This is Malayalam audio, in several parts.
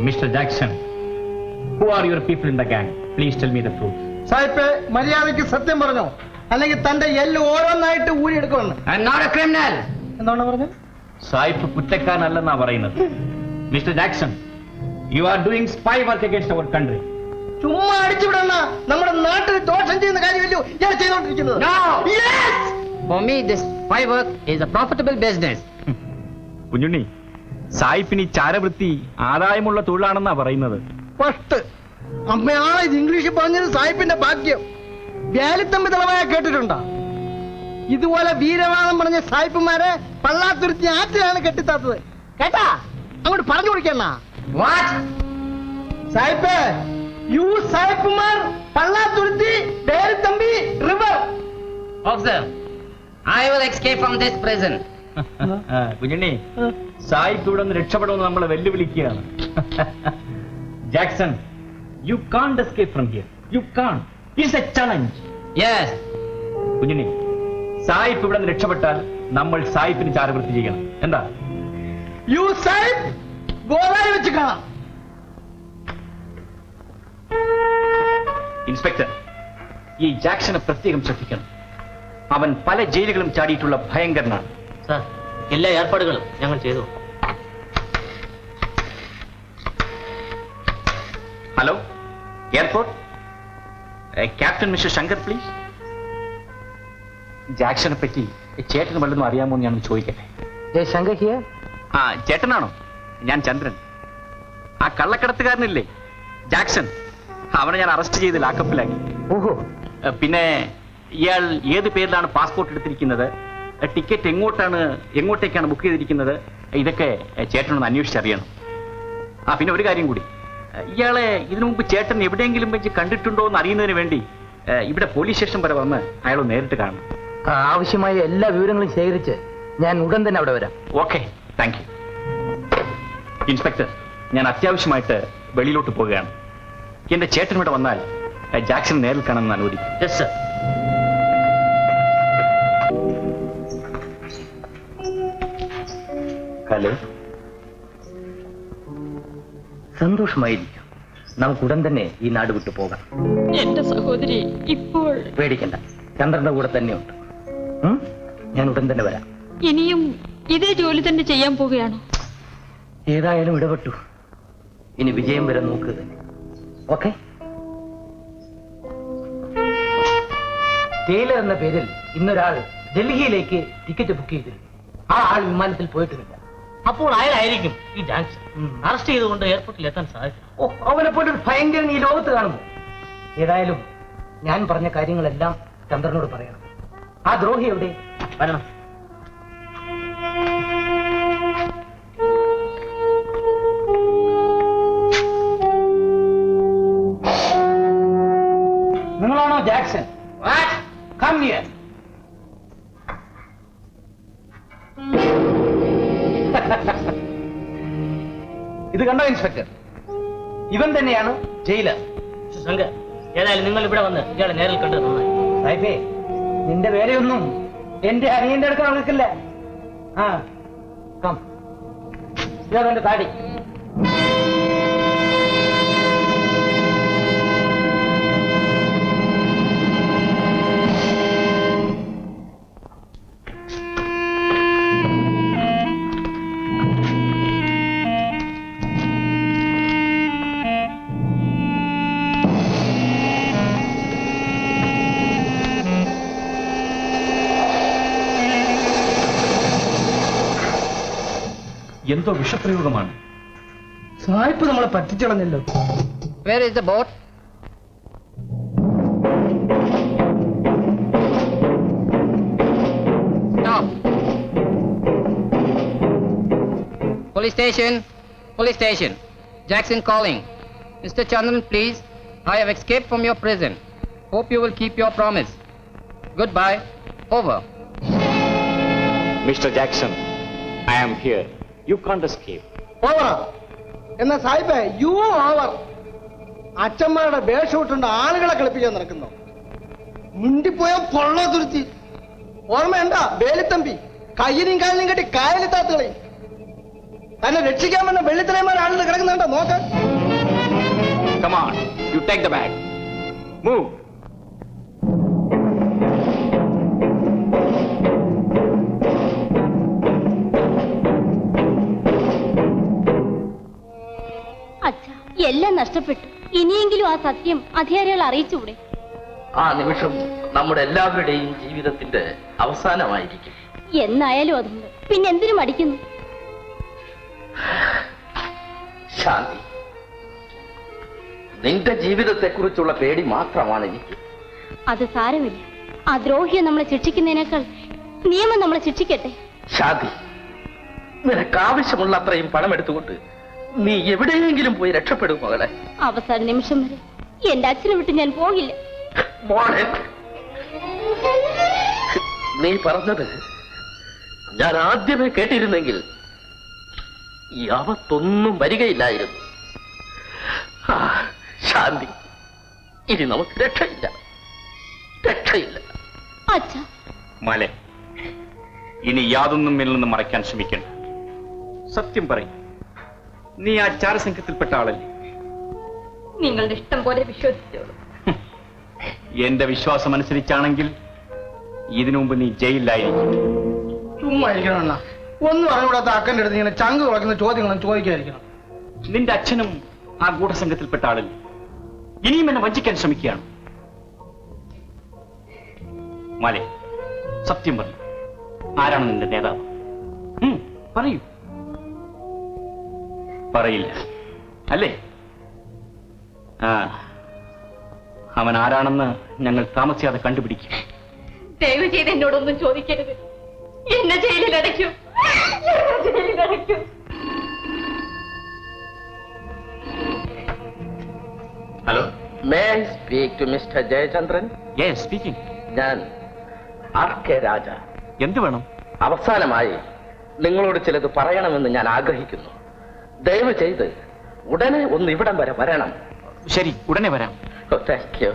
Mr. Jackson, who are your people in the gang? Please tell me the truth. Sahib മര്യാദയ്ക്ക് സത്യം പറഞ്ഞോ, അല്ലെങ്കിൽ തന്റെ എല്ല് ഓരോന്നായിട്ട് ഊരിയെടുക്കണം. I am not a criminal. എന്താണ് പറഞ്ഞത്? സായിപ്പ് കുറ്റക്കാരനല്ലെന്നാ പറയുന്നത്. Mister Jackson, you are doing spy work against our country. ചുമ്മാ അടിച്ചുവിടണ, നമ്മുടെ നാട്ടിൽ ദോഷം ചെയ്യുന്ന കാര്യമല്ലോ ഞാൻ ചെയ്തുകൊണ്ടിരിക്കുന്നത്. No. Yes! For me, this spy work is a profitable business. Kunjunni, സായിപ്പിന് ഈ ചാരവൃത്തി ആദായമുള്ള തൊഴിലാണെന്നാ പറയുന്നത്. ഫസ്റ്റ് അമ്മയാളെ ഇത് ഇംഗ്ലീഷിൽ പറഞ്ഞത് സാഹിബിന്റെ ഭാഗ്യം. വ്യാലിത്തമ്പി തലവായ കേട്ടിട്ടുണ്ടോ? ഇതുപോലെ വീരവാദം പറഞ്ഞ സായിപ്പുമാരെ പള്ളാത്തുരുത്തി ആറ്റിലാണ് കെട്ടിത്താത്തത്. കേട്ടാ? അങ്ങോട്ട് പറഞ്ഞു കൊടുക്കണ. What? സായിപ്പ്, യു സായിപ്പുമാർ Pallathuruthi Velithampi river. Officer, I will escape from this prison. കുഞ്ഞുണ്ണി, സായിപ്പ് ഇവിടെ നിന്ന് രക്ഷപ്പെടുമെന്ന് നമ്മളെ വെല്ലുവിളിക്കുകയാണ്. Jackson, you can't escape from here. You can't. It's a challenge. Yes. Kunjunni, സായിപ്പ് ഇവിടെ നിന്ന് രക്ഷപ്പെട്ടാൽ നമ്മൾ സായിപ്പിന് ചാരവൃത്തി ചെയ്യണം. എന്താ? യു സായിപ്പ് ഗോവായി വെച്ച് കാണാം. ഇൻസ്പെക്ടർ, ഈ ജാക്സനെ പ്രത്യേകം ശ്രദ്ധിക്കണം. അവൻ പല ജയിലുകളും ചാടിയിട്ടുള്ള ഭയങ്കരനാണ്. Sir, എല്ലാ ഏർപ്പാടുകളും ഞങ്ങൾ ചെയ്തു. Hello, airport. Captain mister Shankar please. ജാക്സനെ പറ്റി ചേട്ടന് വല്ലതും അറിയാമോ എന്ന് ഞാൻ ചോദിക്കട്ടെ. ശങ്കർ ഹിയർ. ആ, ചേട്ടനാണോ? ഞാൻ ചന്ദ്രൻ. ആ കള്ളക്കടത്തുകാരനില്ലേ ജാക്സൺ, അവനെ ഞാൻ അറസ്റ്റ് ചെയ്ത് ലാക്കപ്പിലാക്കി. ഓഹോ. പിന്നെ ഇയാൾ ഏത് പേരിലാണ് പാസ്പോർട്ട് എടുത്തിരിക്കുന്നത്, ടിക്കറ്റ് എങ്ങോട്ടേക്കാണ് ബുക്ക് ചെയ്തിരിക്കുന്നത്, ഇതൊക്കെ ചേട്ടനൊന്ന് അന്വേഷിച്ചറിയണം. ആ, പിന്നെ ഒരു കാര്യം കൂടി, ഇയാളെ ഇതിനു മുമ്പ് ചേട്ടൻ എവിടെയെങ്കിലും വെച്ച് കണ്ടിട്ടുണ്ടോ എന്ന് അറിയുന്നതിന് വേണ്ടി ഇവിടെ പോലീസ് സ്റ്റേഷൻ വരെ വന്ന് അയാൾ നേരിട്ട് കാണണം. ആവശ്യമായ എല്ലാ വിവരങ്ങളും ശേഖരിച്ച് ഞാൻ ഉടൻ തന്നെ അവിടെ വരാം. Okay, thank you. ഇൻസ്പെക്ടർ, ഞാൻ അത്യാവശ്യമായിട്ട് വെളിയിലോട്ട് പോവുകയാണ്. എന്റെ ചേട്ടൻ ഇവിടെ വന്നാൽ ജാക്സൺ നേരിൽ കാണാൻ അനുവദിക്കും. Yes, sir. ഹലോ. സന്തോഷമായിരിക്കും. നമുക്ക് ഉടൻ തന്നെ ഈ നാട് വിട്ടു പോകാം. എന്റെ സഹോദരി ഇപ്പോൾ പേടിക്കണ്ട, ചന്ദ്രന്റെ കൂടെ തന്നെയുണ്ട്. ഞാൻ ഉടൻ തന്നെ വരാം. ഇനിയും ഇതേ ജോലി തന്നെ ചെയ്യാൻ പോവുകയാണോ? ഏതായാലും ഇടപെട്ടു, ഇനി വിജയം വരെ നോക്കുക തന്നെ. ഓക്കെ. ടൈലർ എന്ന പേരിൽ ഇന്നൊരാൾ ഡൽഹിയിലേക്ക് ടിക്കറ്റ് ബുക്ക് ചെയ്തിരുന്നു. ആ ആൾ വിമാനത്തിൽ പോയിട്ടുമില്ല. അപ്പോൾ അയാളായിരിക്കും ഈ ജാക്സൺ. അറസ്റ്റ് ചെയ്തുകൊണ്ട് എയർപോർട്ടിൽ എത്താൻ സാധിക്കും. ഓ, അവനെ പോലെ ഒരു ഭയങ്കരൻ ഈ ലോകത്ത് കാണുമോ? ഏതായാലും ഞാൻ പറഞ്ഞ കാര്യങ്ങളെല്ലാം ചന്ദ്രനോട് പറയണം. ആ ദ്രോഹി എവിടെ? വരണം. നിങ്ങളാണോ ജാക്സൺ? What? Come here. ഇത് കണ്ടോ ഇൻസ്പെക്ടർ? ഇവൻ തന്നെയാണ് ജയിലർ. ശങ്കർ, ഏതായാലും നിങ്ങൾ ഇവിടെ വന്ന് ഇയാളെ നേരിൽ കണ്ടത് നന്നായി. സാഹിബേ, നിന്റെ വേലയൊന്നും എന്റെ അനിയന്റെ അടുത്ത് നടക്കില്ല. ആ, കം. ഇതാ താടി. എന്തോ വിഷപ്രയോഗമാണ്. സായിപ്പ് നമ്മളെ പറ്റിച്ചളഞ്ഞല്ലോ. Where is the boat? Stop. Police station. Police station. Jackson calling. Mr. Chandran, please. I have escaped from your prison. Hope you will keep your promise. Goodbye. Over. Mr. Jackson, I am here. You can't escape. ഓവറാ? എന്നാ സാഹിബേ, യു ഓവർ. അച്ഛന്മാരുടെ വേഷമിട്ടുണ്ട് ആളുകളെ കളിപ്പിക്കാൻ നടക്കുന്നു. മുണ്ടിപ്പോയ പൊള്ള തുരുത്തി. ഓർമ്മയുണ്ടാ വേലിത്തമ്പി? കയ്യിനും കാലിനും കെട്ടി കായലിത്താത്തുകളെ. തന്നെ രക്ഷിക്കാമെന്ന വെള്ളിത്തലമാരാണെന്ന് കിടക്കുന്നുണ്ടോ നോക്ക്. Come on, you take the bag. Move. അച്ഛാ, എല്ലാം നഷ്ടപ്പെട്ടു. ഇനിയെങ്കിലും ആ സത്യം അധികാരികൾ അറിയിച്ചുകൂടെ? ആ നിമിഷം നമ്മുടെ എല്ലാവരുടെയും ജീവിതത്തിന്റെ അവസാനമായിരിക്കും. എന്നായാലും അതുണ്ട്. പിന്നെ എന്തിനു മടിക്കുന്നു? ശാന്തി, നിന്റെ ജീവിതത്തെക്കുറിച്ചുള്ള പേടി മാത്രമാണ് എനിക്ക്. അത് സാരമില്ല. ആ ദ്രോഹിയെ നമ്മളെ ശിക്ഷിക്കുന്നതിനേക്കാൾ നിയമം നമ്മളെ ശിക്ഷിക്കട്ടെ. ശാന്തി, നിനക്ക് ആവശ്യമുള്ള അത്രയും പണം എടുത്തുകൊണ്ട് നീ എവിടെയെങ്കിലും പോയി രക്ഷപ്പെടും മകളെ. അവസാന നിമിഷം വരെ എന്റെ അച്ഛനെ വിട്ട് ഞാൻ പോകില്ല. മോളെ, നീ പറഞ്ഞത് ഞാൻ ആദ്യമേ കേട്ടിരുന്നെങ്കിൽ ഈ ആപത്തൊന്നും വരികയില്ലായിരുന്നു. ആ, ശാന്തി, ഇനി നമുക്ക് രക്ഷയില്ല, രക്ഷയില്ല. അച്ഛാ, മാലെ, ഇനി യാതൊന്നും എന്നിൽ നിന്ന് മറയ്ക്കാൻ ശ്രമിക്കണ്ട. സത്യം പറയും, നീ ആ ചാരസംഘത്തിൽപ്പെട്ട ആളല്ലേ? നിങ്ങളുടെ ഇഷ്ടം പോലെ വിശ്വസിച്ചോളൂ. എന്റെ വിശ്വാസം അനുസരിച്ചാണെങ്കിൽ ഇതിനു മുമ്പ് നീ ജയിലിലായിരിക്കും. ചുമ്മാ ഇരിക്കണം അണ്ണാ. ഒന്നും അറിഞ്ഞൂടാത്ത അക്കൻ്റെ അടുത്ത് ഇങ്ങനെ ചങ്ക് കുളക്കുന്ന ചോദ്യങ്ങളും ചോദിക്കാതിരിക്കണം. നിന്റെ അച്ഛനും ആ ഗൂഢസംഘത്തിൽപ്പെട്ട ആളല്ലേ? ഇനിയും എന്നെ വഞ്ചിക്കാൻ ശ്രമിക്കുകയാണ്. മാലെ, സത്യം പറയൂ, ആരാണ് നിന്റെ നേതാവ്? പറയൂ. പറയില്ല അല്ലേ? ആ, അവൻ ആരാണെന്ന് ഞങ്ങൾ താമസിയാതെ കണ്ടുപിടിക്കും. ദയവ് ചെയ്ത് എന്നോടൊന്നും ചോദിക്കരുത്. എന്നെ ജയിലിലടയ്ക്കും, ജയിലിലടയ്ക്കും. Hello, may I speak to mister Jayachandran? Yes, speaking. ഞാൻ RK രാജ. എന്ത് വേണം? അവസാനമായി നിങ്ങളോട് ചിലത് പറയണമെന്ന് ഞാൻ ആഗ്രഹിക്കുന്നു. ദയവ് ചെയ്ത് ഉടനെ ഒന്ന് ഇവിടം വരെ വരണം. ശരി, ഉടനെ വരാം. Thank you.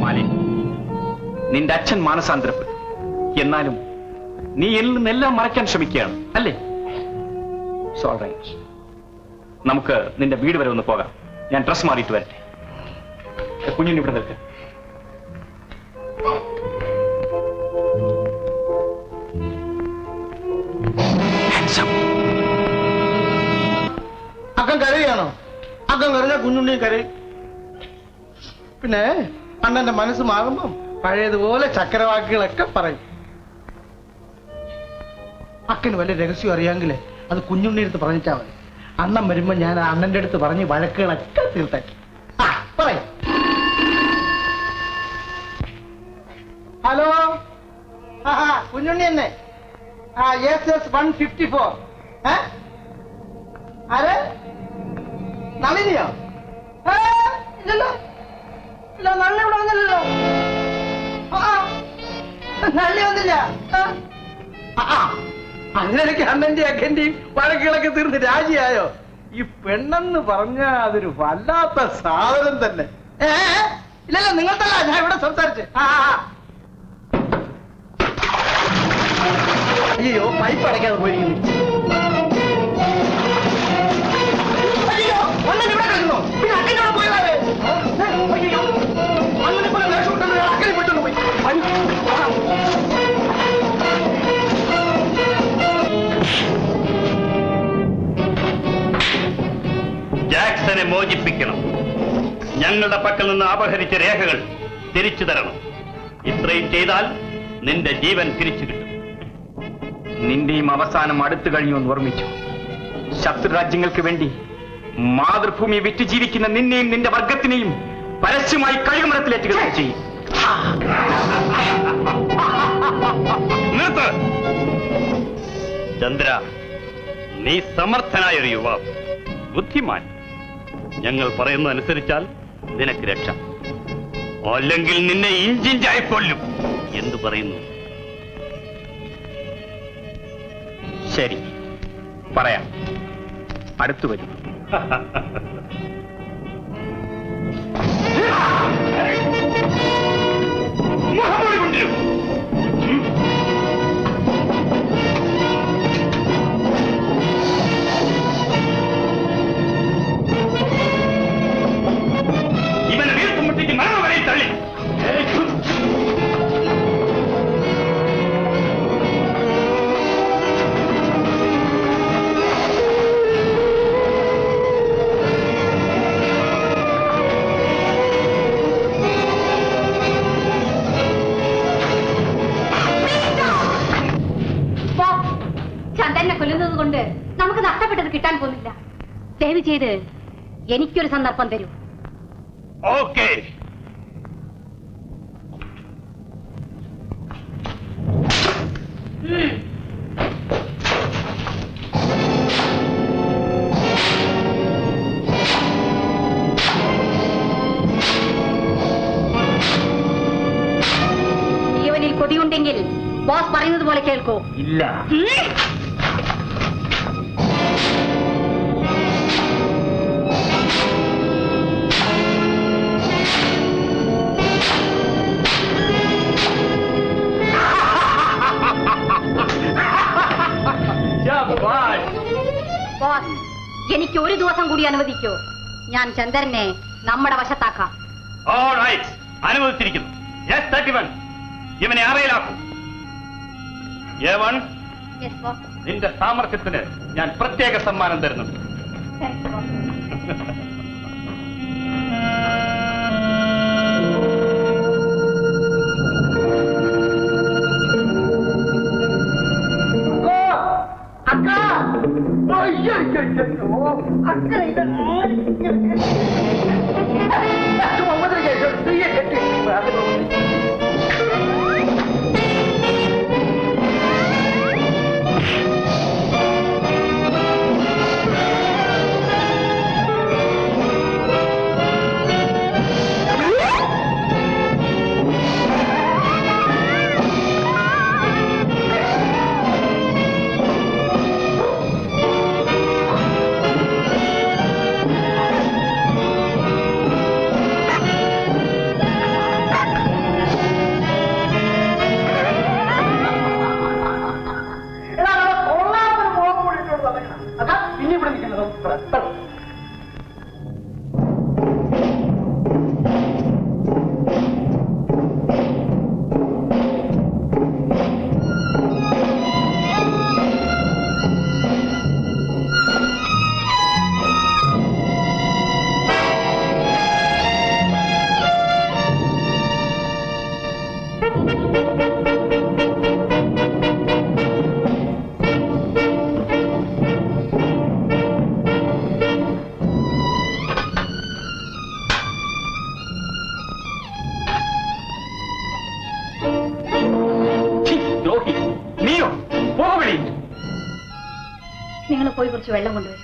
മാലി, നിന്റെ അച്ഛൻ മാനസാന്തരപ്പെട്ടു. എന്നാലും നീ എന്നിൽ നിന്നെല്ലാം മറയ്ക്കാൻ ശ്രമിക്കുകയാണ് അല്ലേ? നമുക്ക് നിന്റെ വീട് വരെ ഒന്ന് പോകാം. ഞാൻ ഡ്രസ് മാറിയിട്ട് വരട്ടെ. കുഞ്ഞിന് ഇവിടെ നിൽക്കാം. അക്കം കരയാണോ? അക്കം കരഞ്ഞാൽ കുഞ്ഞുണ്ണിയും കരയും. പിന്നെ അണ്ണന്റെ മനസ്സ് മാറുമ്പം പഴയതുപോലെ ചക്കരവാക്കുകളൊക്കെ പറയും. അക്കന് വല്ല രഹസ്യം അറിയാമെങ്കിലേ അത് കുഞ്ഞുണ്ണി അടുത്ത് പറഞ്ഞിട്ടാ മതി. അണ്ണൻ വരുമ്പോ ഞാൻ അണ്ണന്റെ അടുത്ത് പറഞ്ഞ് വഴക്കുകളൊക്കെ തീർത്താക്കി. ആ, പറയും. ഹലോ, കുഞ്ഞുണ്ണി തന്നെ. SS 154. ആരെ? നളിനിയോ? ഇല്ലല്ലോ, ഇല്ല, നള്ളി ഇവിടെ വന്നില്ലല്ലോ. നള്ളി വന്നില്ല. അതിനിടയ്ക്ക് അണ്ണന്റെ അക്കന്റെയും വഴക്കുകളൊക്കെ തീർന്ന് രാജിയായോ? ഈ പെണ്ണെന്ന് പറഞ്ഞ അതൊരു വല്ലാത്ത സാധനം തന്നെ. ഇല്ലല്ലോ, നിങ്ങൾക്കല്ല, ഞാൻ ഇവിടെ സംസാരിച്ച്. അയ്യോ, പൈപ്പ് അടയ്ക്കാതെ പോയിരിക്കുന്നു. അയ്യോ, അണ്ണൻ ഇവിടെ കിടക്കുന്നു. പിന്നെ അക്കനോട് പോയതാവേ. അയ്യോ, അണ്ണനെ പോലെ വേഷം ഇട്ടു അക്കനെ പെട്ടെന്ന് പോയി. ജാക്സനെ മോചിപ്പിക്കണം. ഞങ്ങളുടെ പക്കൽ നിന്ന് അപഹരിച്ച രേഖകൾ തിരിച്ചു തരണം. ഇത്രയും ചെയ്താൽ നിന്റെ ജീവൻ തിരിച്ചു കിട്ടും. നിന്റെയും അവസാനം അടുത്തു കഴിഞ്ഞുവെന്ന് ഓർമ്മിച്ചു. ശത്രു രാജ്യങ്ങൾക്ക് വേണ്ടി മാതൃഭൂമി വിറ്റ് ജീവിക്കുന്ന നിന്നെയും നിന്റെ വർഗത്തിനെയും പരസ്യമായി കഴുകുമരത്തിലേറ്റുക ചെയ്യും. നിർത്ത് ചന്ദ്ര, നീ സമർത്ഥനായ ഒരു യുവാവ്, ബുദ്ധിമാൻ. ഞങ്ങൾ പറയുന്നതനുസരിച്ചാൽ നിനക്ക് രക്ഷ, അല്ലെങ്കിൽ നിന്നെ ഇഞ്ചിഞ്ചായി കൊല്ലും. എന്തു പറയുന്നു? ശരി, പറയാം. അടുത്തു വരും. ദയവ് ചെയ്ത് എനിക്കൊരു സന്ദർഭം തരൂ. ഓക്കേ. ജീവനിൽ കൊതിയുണ്ടെങ്കിൽ ബോസ് പറയുന്നത് പോലെ കേൾക്കൂ. ഇല്ല. ബോസ്, എനിക്ക് ഒരു ദിവസം കൂടി അനുവദിക്കൂ. ഞാൻ ചന്ദ്രനെ നമ്മുടെ വശത്താക്കാം. അനുവദിച്ചിരിക്കുന്നു. ഇവനെ അറയിലാക്കും. Yes, boss. നിന്റെ സാമർഥ്യത്തിന് ഞാൻ പ്രത്യേക സമ്മാനം തരുന്നുണ്ട്. Thanks, boss. നിങ്ങൾ പോയി കുറച്ച് വെള്ളം കൊണ്ടുവരും.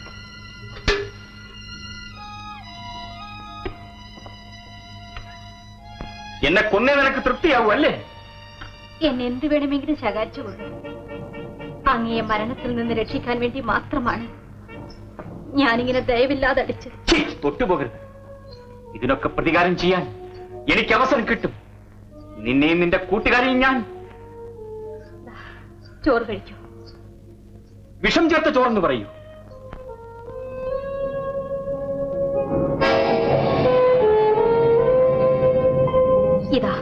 എന്നെ കൊന്നേ നിനക്ക് തൃപ്തിയാവൂ അല്ലേ? എന്നെ എന്ത് വേണമെങ്കിലും ശകാരിച്ചുകൊള്ളു. അങ്ങയെ മരണത്തിൽ നിന്ന് രക്ഷിക്കാൻ വേണ്ടി മാത്രമാണ് ഞാനിങ്ങനെ ദയവില്ലാതെ അടിച്ച്. തൊട്ടുപോകരുത്. ഇതിനൊക്കെ പ്രതികാരം ചെയ്യാൻ എനിക്ക് അവസരം കിട്ടും. നിന്നെയും നിന്റെ കൂട്ടുകാരെയും ഞാൻ. ചോറ് കഴിക്കൂ. വിഷം ചേർത്ത ചോറെന്ന് പറയൂ. ഇതാ,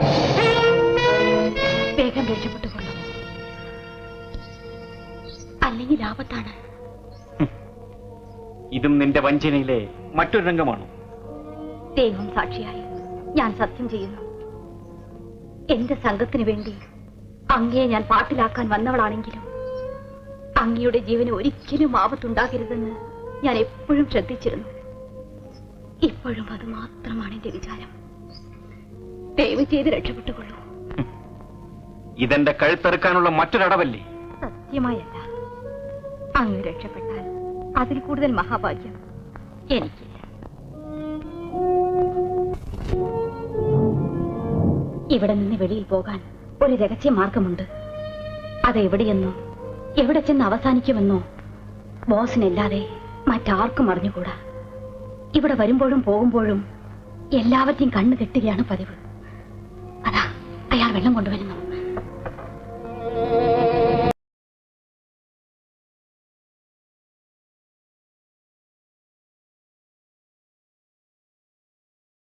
വേഗം രക്ഷപ്പെട്ടുകൊള്ളു, അല്ലെങ്കിൽ ആപത്താണ്. ഇതും നിന്റെ വഞ്ചനയിലെ മറ്റൊരു രംഗമാണോ? ദൈവം സാക്ഷിയായി ഞാൻ സത്യം ചെയ്യുന്നു. എന്റെ സംഘത്തിന് വേണ്ടി അങ്ങയെ ഞാൻ പാട്ടിലാക്കാൻ വന്നവളാണെങ്കിലും അങ്ങയുടെ ജീവന് ഒരിക്കലും ആപത്തുണ്ടാകരുതെന്ന് ഞാൻ എപ്പോഴും ശ്രദ്ധിച്ചിരുന്നു. ഇപ്പോഴും അത് മാത്രമാണ് എന്റെ വിചാരം. ദയവ് ചെയ്ത് രക്ഷപ്പെട്ടുകൊള്ളൂ. ഇതെന്റെ കഴുത്തെറുക്കാനുള്ള മറ്റൊരടവല്ലേ? സത്യമായല്ല. അങ്ങ് രക്ഷപ്പെട്ടാൽ അതിൽ കൂടുതൽ മഹാഭാഗ്യം എനിക്കില്ല. ഇവിടെ നിന്ന് വെളിയിൽ പോകാൻ ഒരു രഹസ്യ മാർഗമുണ്ട്. അതെവിടെയെന്നോ എവിടെ ചെന്ന് അവസാനിക്കുമെന്നോ ബോസിനല്ലാതെ മറ്റാർക്കും അറിഞ്ഞുകൂടാ. ഇവിടെ വരുമ്പോഴും പോകുമ്പോഴും എല്ലാവരെയും കണ്ണു കെട്ടുകയാണ് പതിവ്. അതാ അയാൾ വെള്ളം കൊണ്ടുവരുന്നു.